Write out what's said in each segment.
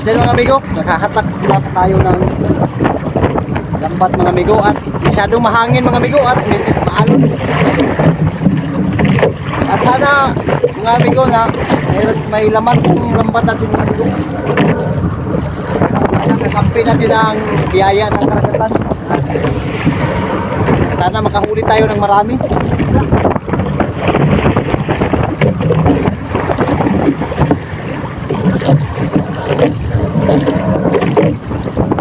Then mga amigo, nakahatak na tayo ng lambat mga amigo at masyadong mahangin mga amigo at medyo maalon. At sana mga amigo na may laman kung lambat natin mga amigo. Nakakampi natin ang biyaya ng karagatan. Sana makahuli tayo ng marami.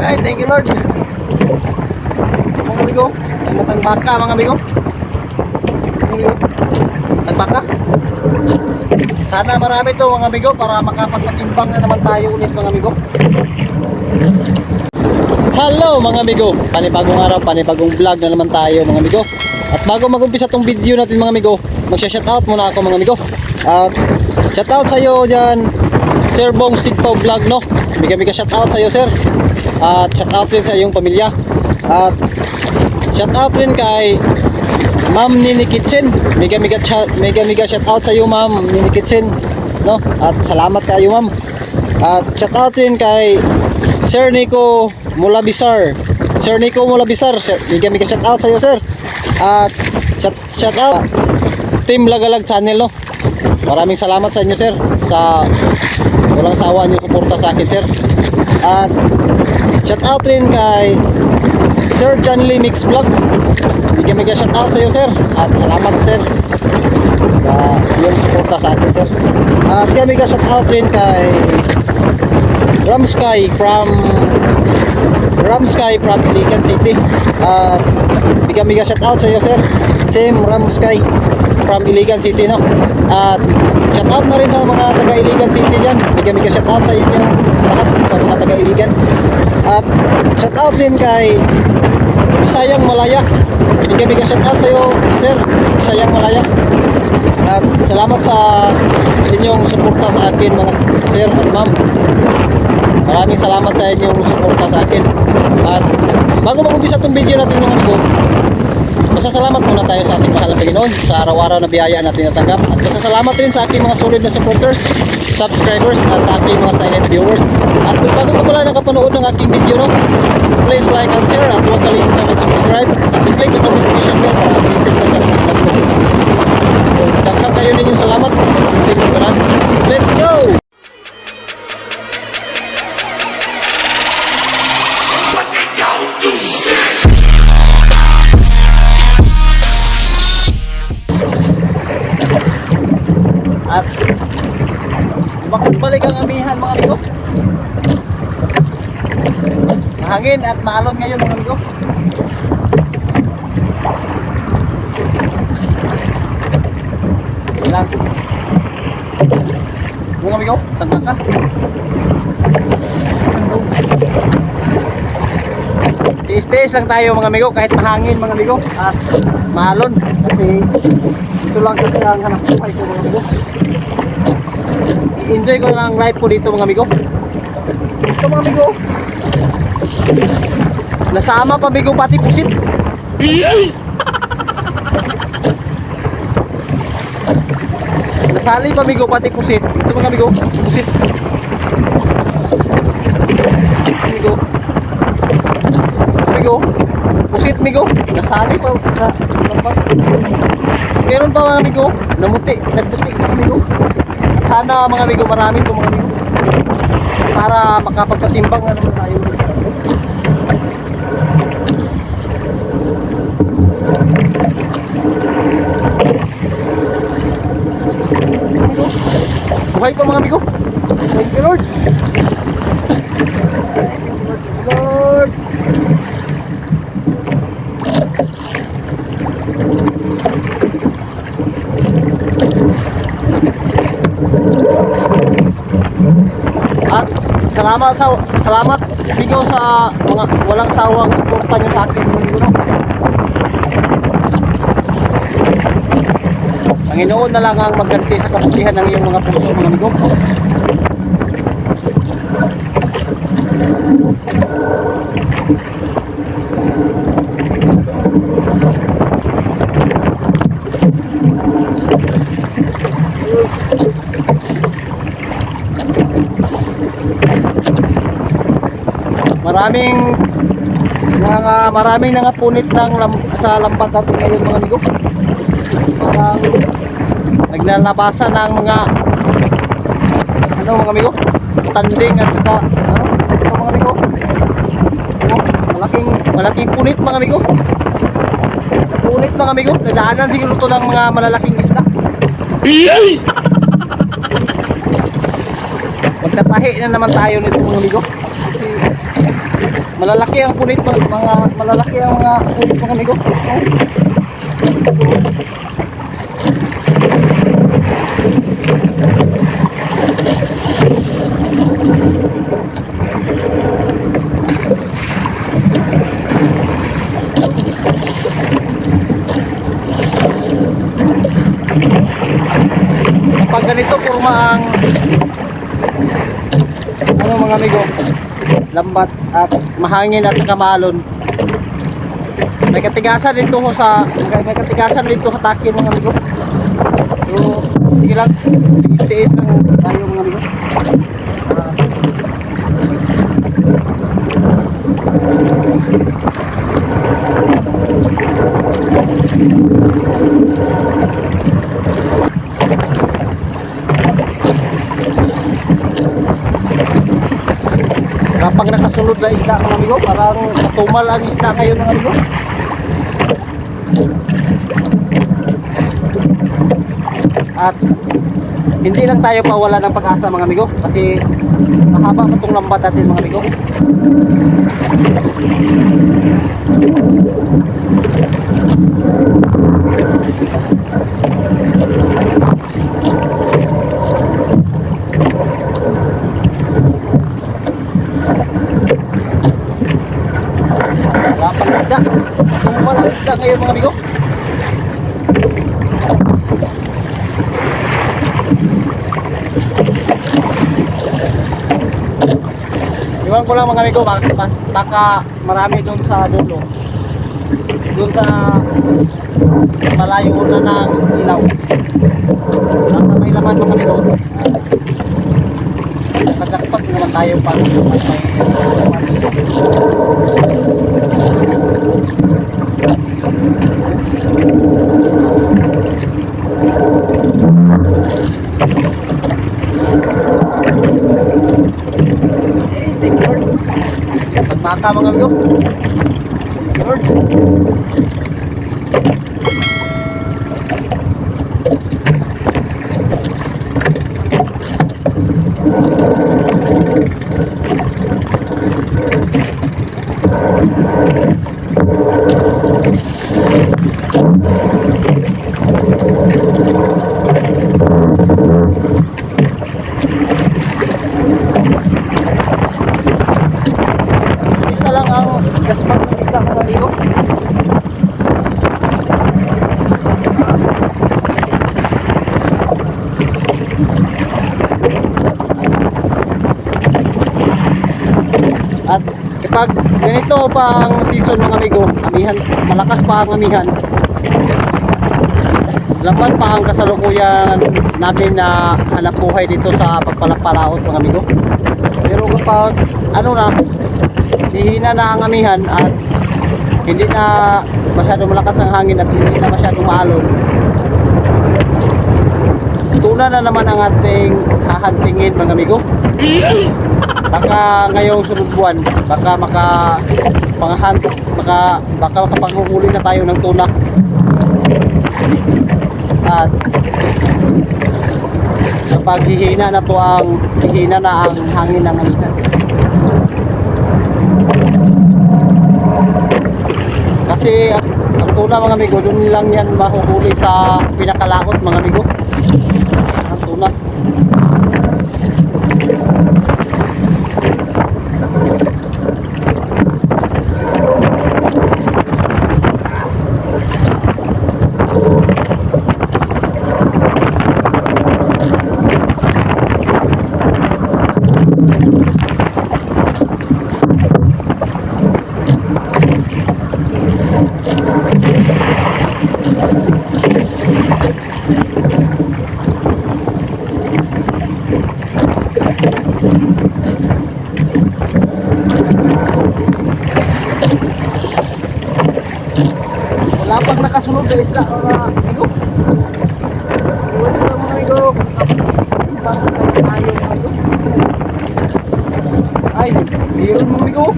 Ay, thank you Lord. Mga amigo, ang matang baka mga amigo. Matang baka. Sana marami to mga amigo para makapagpatimbang na naman tayo ulit mga amigo. Hello mga amigo, panibagong araw, panibagong vlog na naman tayo mga amigo. At bago mag-umpisa tong video natin mga amigo, magsha-shoutout muna ako mga amigo. At shoutout sa iyo diyan, Sir Bong Sigpaw Vlog no. Mega shoutout sa iyo sir. At shoutout rin sa iyong pamilya. At shoutout rin kay Ma'am Nini Kitchen. Mega shoutout sa iyo Ma'am Nini Kitchen no. At salamat kayo ma'am. At shoutout rin kay Sir Nico Mulabisar. Sir Nico Mulabisar, mega shoutout sa iyo sir. At shoutout Team Lagalag Channel no. Maraming salamat sa inyo sir sa walang sawa niyo suporta sa akin sir. At shoutout rin kay Sir John Lee Mix Vlog. Mega shoutout sa iyo sir. At salamat sir sa iyong suporta sa akin sir. At mega shoutout rin kay Ramsky from Iligan City. At mega shoutout sa iyo sir. Same Ramsky from Iligan City no. At shoutout na rin sa mga taga Iligan City diyan. Mega shoutout sa inyo lahat sa mga taga Iligan. At shoutout rin kay Bisayang Malaya. Mega shoutout sa iyo sir, Bisayang Malaya. At salamat sa inyong suporta sa akin mga sir at ma'am. Maraming salamat sa inyong suporta sa akin. At bago mag-umpisa itong video natin mga amigo, masasalamat muna tayo sa ating mahal na Panginoon sa araw-araw na biyaya natin natanggap. At masasalamat rin sa aking mga solid na supporters, subscribers, at sa aking mga silent viewers. At kung bago ka pala nakapanood ng aking video no, please like and share at huwag kalimutan mag-subscribe at i-click ang notification bell para updated ka sa mga vlog ko. Daghang kayo ninyong salamat. Let's go! At bakas balik ang amihan mga amigo. Mahangin at maalon ngayon mga amigo. Ilang mga amigo, tagmakan. Tiis-tiis lang tayo mga amigo kahit mahangin mga amigo at maalon kasi ito lang kasi ang hanap buhay ko mga amigo. I-enjoy ko lang ang life ko dito mga amigo. Ito mga amigo, nasama pa amigo pati pusit. Nasali pa amigo pati pusit. Ito mga amigo, pusit. Amigo, amigo, pusit amigo. Nasali pa sa lambat. Meron pa mga amigo, namuti, nagputi amigo. Sana mga amigo marami ito mga amigo para makapagpatimbang na naman tayo. Buhay pa mga amigo. Thank you Lord. Lord. At salamat amigo sa mga walang sawang suporta niyo sa akin amigo no. Panginoon na lang ang magganti sa kabutihan ng iyong mga puso mga amigo. maraming nangapunit sa lambat natin ngayon mga amigo. Parang naglalabasan ng mga mga amigo, tanding at saka ito mga amigo. Malaking punit mga amigo. Punit mga amigo. Nadaanan siguro ito ng mga malalaking isda. Magtatahi na naman tayo nito mga amigo. Kasi malalaki ang punit malalaki ang mga punit mga amigo. Kapag ganito forma ang mga amigo, lambat at mahangin at saka maalon, may katigasan dito hatakin mga amigo. So sige lang, tiis lang tayo mga amigo. Kapag nakasunod na isda mga amigo, parang matumal ang isda ngayon mga amigo. At hindi lang tayo pawala ng pag-asa mga amigo, kasi mahaba pa itong lambat natin mga amigo. Walang isda ngayon mga amigo. Iwan ko lang mga amigo, baka marami doon sa dulo, doon sa malayo na ng ilaw, baka may laman mga amigo. Nagkakapag naman tayo pag may pagmaka mga amigo. Lord, isa lang ang gaspang ng isda mga amigo. At kapag ganito pa ang season mga amigo, amihan, malakas pa ang amihan, lambat pa ang kasalukuyan natin na hanap buhay dito sa pagpalapalaot mga amigo. Pero kapag hihina na ang amihan at hindi na masyadong malakas ang hangin at hindi na masyadong maalon, tuna na naman ang ating hahantingin mga amigo. Baka ngayong sunod buwan, baka makapanghuhuli na tayo ng tuna. At kapag hihina na ang hangin ng amihan, kasi ang tuna mga amigo, doon lang yan mahuhuli sa pinakalaot mga amigo, ang tuna. nakasunod na isla mga amigo. Iwan nyo lang mga amigo. Tayo mga amigo. Ay, meron mga amigo.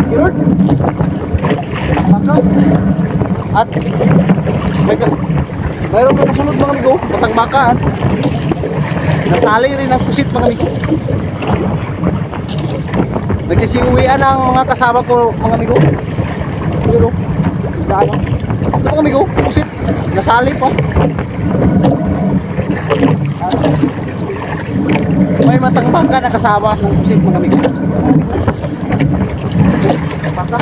Meron. Baka. At mayroon mga kasunod mga amigo. Batang baka at nasali rin ang pusit mga amigo. Nagsisiuwian ang mga kasama ko mga amigo. Yun o. Daan o. Ito mga amigo, pusit. Nasali pa. May matang bangka na kasama ng pusit mga amigo. Baka.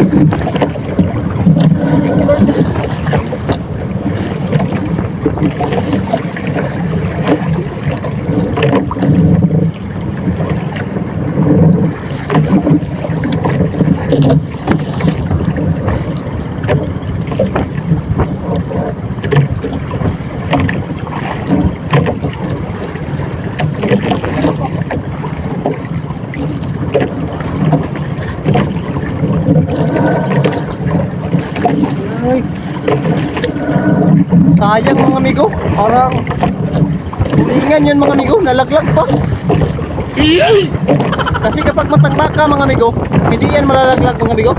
Ay. Sayang mga amigo, parang tulingan yun mga amigo, nalaglag pa. Kasi kapag matangba ka mga amigo, hindi yan malalaglag mga amigo.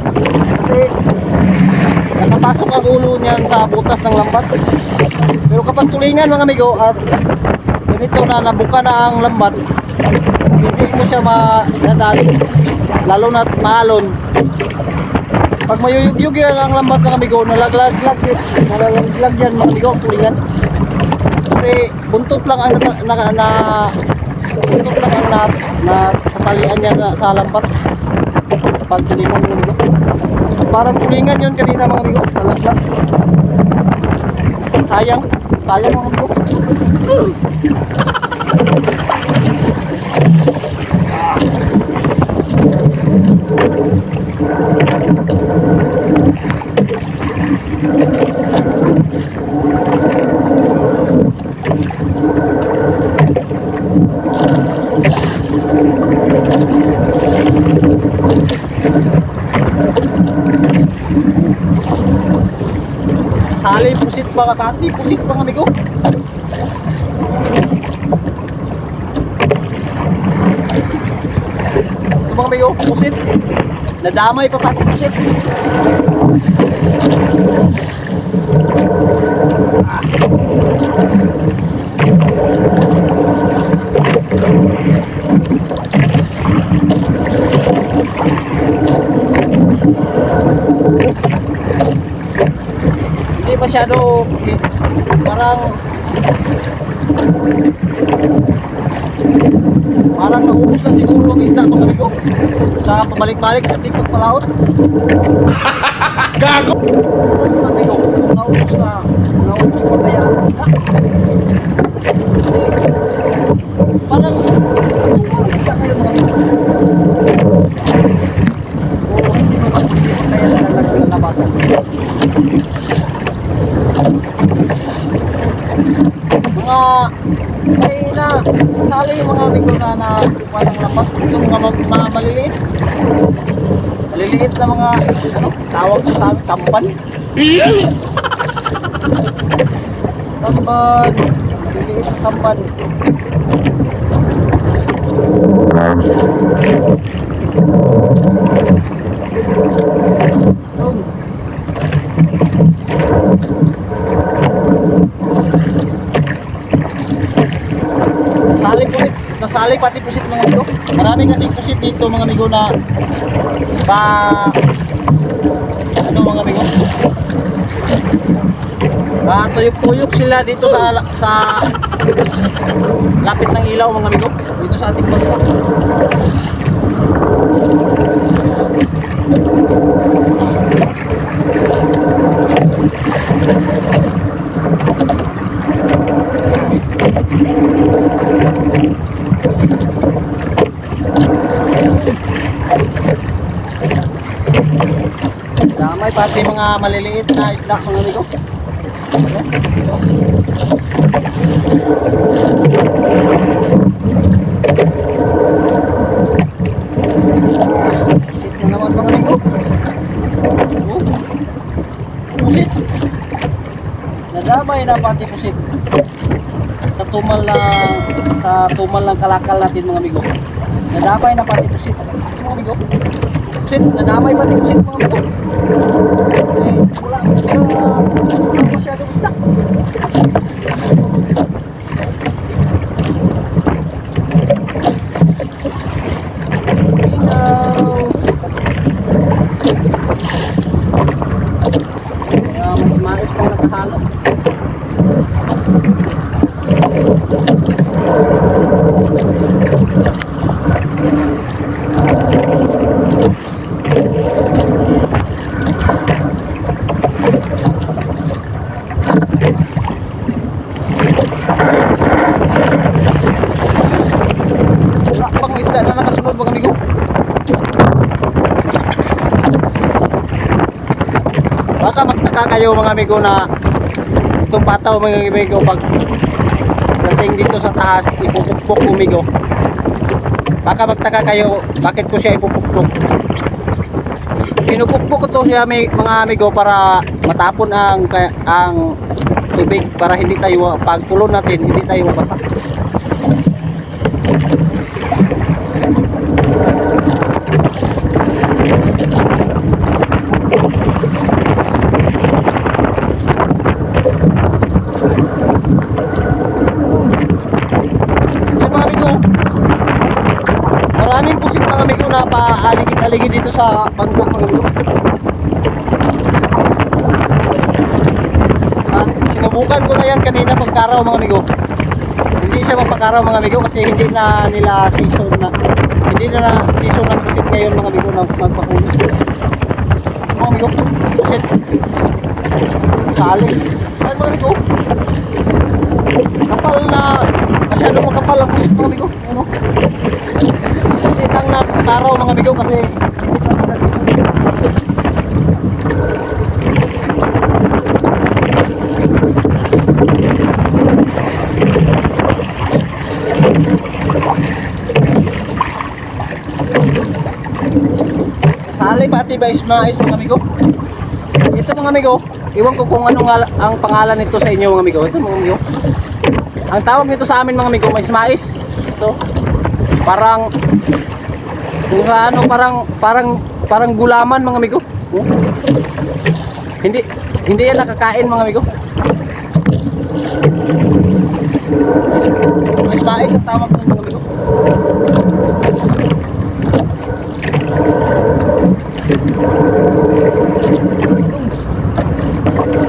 Kasi nakapasok ang ulo niyan sa butas ng lambat. Pero kapag tulingan mga amigo at ganito na nabuka na ang lambat, hindi mo siya madadali, lalo na maalon. Pag mayuyugyug yan ang lambat mga amigo, nalaglag yan mga amigo ang tulingan. Kasi buntot lang ang buntot lang ang natalian niya sa lambat kapag tulingan mga amigo. Parang tulingan yun kanina mga amigo, nalaglag. Sayang mga amigo. Sali pusit pa katati, pusit mga amigo. Ito mga amigo, pusit. Nadamay pa pati pusit. Hindi masyado parang naubos na siguro ang isda mga amigo sa pabalik-balik at di pagpalaot. Gago! Mga amigo, naubos na kaya ang isda. Kasi parang ang isda kayo mga amigo. Oo, hindi mo kaya nalalabasan. Mga may na sasali yung mga amigo na walang lambat. Itong mga maliliit na mga tawag sa amin, tamban. Tamban, maliliit na tamban. Nasali pati pusit mga amigo. Marami kasi pusit dito mga amigo na mga amigo, tuyok-tuyok sila dito sa lapit ng ilaw mga amigo dito sa ating bansa. Damay pati mga maliliit na isda mga amigo. Pusit na naman mga amigo. Pusit. na pati pusit. Sa tumal ng kalakal natin mga amigo. Nadamay na pati pusit. Mga amigo. Pusit, nadamay pati pusit mga amigo. Wala masyadong stock. Mas mais pang nakahalo. Wala pang isda na nakasunod mga amigo. Baka magtaka kayo mga amigo na itong pataw mga amigo pag dating dito sa taas ipupukpok amigo. Baka magtaka kayo bakit ko siya ipupukpok. Pinupukpok ko to siya mga amigo para matapon ang tubig para hindi tayo pag pulon natin hindi tayo mabasa. Maraming pusit mga amigo na paaligid-aligid dito sa bangka mga amigo. Sinubukan ko na yan kanina pagkaraw mga amigo. Hindi siya mapakaraw mga amigo kasi hindi na nila season ng pusit ngayon mga amigo na magpahuli. Mga amigo, pusit. Sali. Ayan mga amigo. Kapal na, masyado makapal ang pusit mga amigo. Ano? Ang nakataraw mga amigo kasi sali pati mais mga amigo. Ito mga amigo, iwan ko kung ano nga ang pangalan nito sa inyo mga amigo. Ito mga amigo, ang tawag nito sa amin mga amigo mais. Ito parang kung sa ano parang gulaman mga amigo. Hindi yan nakakain mga amigo. Mais ang tawag ng mga amigo.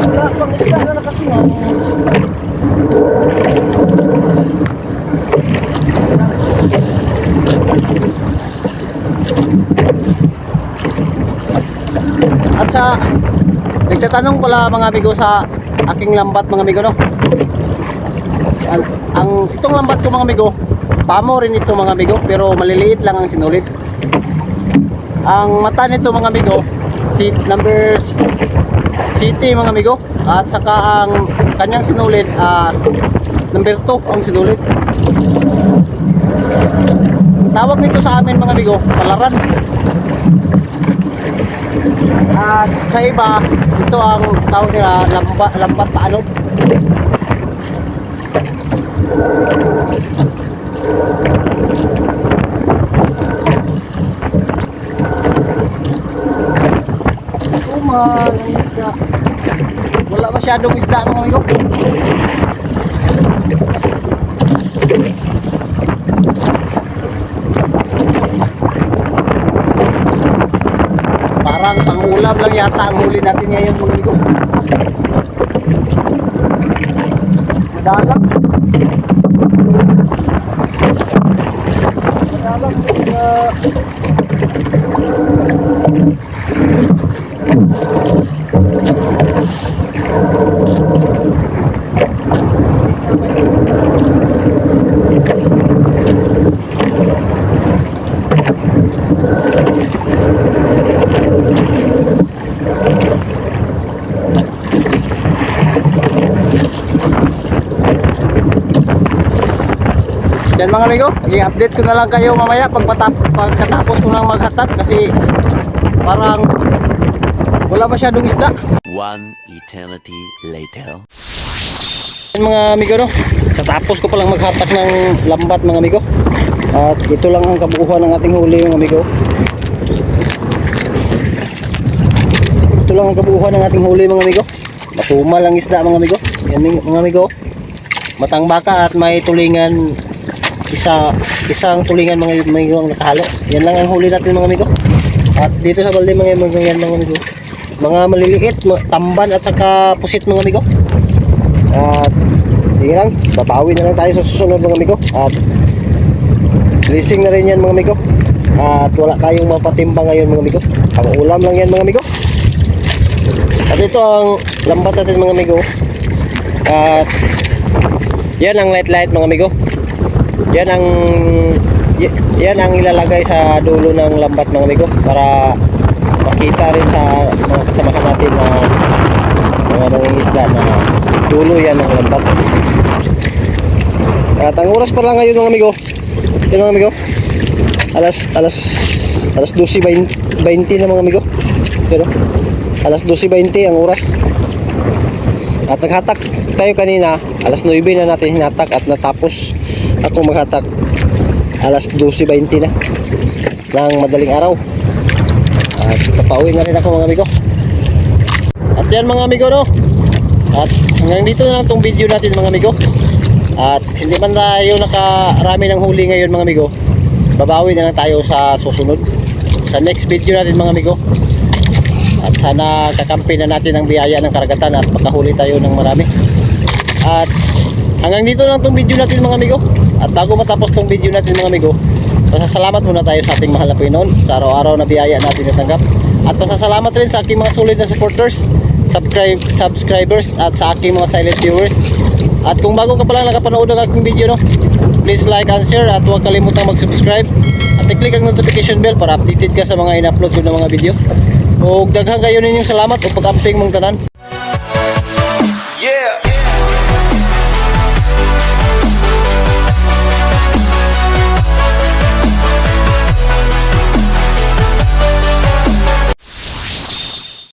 Wala pang isda na nakasunod. At sa nagtatanong pala mga amigo sa aking lambat mga amigo no. Itong lambat ko mga amigo, pamo rin ito mga amigo pero maliliit lang ang sinulit. Ang mata nito mga amigo, number city mga amigo at saka ang kanyang sinulit number 2 ang sinulit. Tawag nito sa amin mga amigo, palaran. At sa iba, ito ang tawag nila lambat paanog. Wala masyadong isda mga amigo. Parang pangulam lang yata ang huli natin ngayon mga amigo. Madalang yan mga amigo, i-update ko na lang kayo mamaya pagkatapos ko lang maghatag kasi parang wala masyadong isda. 1 eternity later. Yan mga amigo, no? Katapos ko palang maghatak ng lambat mga amigo. At ito lang ang kabuuan ng ating huli mga amigo. Ito lang ang kabuuan ng ating huli mga amigo. Matumal ang isda mga amigo. Yan mga amigo. Matang baka at may tulingan, isang tulingan mga amigo ang nakahalo. Yan lang ang huli natin mga amigo. At dito sa balde mga amigo, yan mga amigo. Mga maliliit, tamban at saka pusit mga amigo. At sige lang, babawi na lang tayo sa susunod mga amigo. At blessing na rin yan mga amigo. At wala tayong mapatimbang ngayon mga amigo. Pang-ulam lang yan mga amigo. At ito ang lambat natin mga amigo. At yan ang light mga amigo. Yan ang ilalagay sa dulo ng lambat mga amigo, para makita rin sa mga kasamahan natin na mga mangingisda na dulo yan ng lambat. At ang oras pa lang ngayon mga amigo, yun mga amigo, alas 12:20 na mga amigo. Pero alas 12:20 ang oras. At naghatak tayo kanina, alas 9 na natin hinatak at natapos ako maghatak alas 12:20 na ng madaling araw. At papauwi na rin ako mga amigo. At yan mga amigo, no? At hanggang dito na lang itong video natin mga amigo. At hindi man tayo nakarami ng huli ngayon mga amigo, babawi na lang tayo sa susunod, sa next video natin mga amigo. At sana kakampi na natin ang biyaya ng karagatan at makahuli tayo ng marami. At hanggang dito lang itong video natin mga amigo. At bago matapos itong video natin mga amigo, pasasalamat muna tayo sa ating mahal na Panginoon sa araw-araw na biyaya natin natanggap. At pasasalamat rin sa aking mga solid na supporters, subscribers at sa aking mga silent viewers. At kung bago ka pa lang nakapanood ng aking video, no, please like and share at huwag kalimutang mag-subscribe at i-click ang notification bell para updated ka sa mga in-upload ko ng mga video. O daghang kayo ninyong salamat o pag-amping mong tanan. Yeah.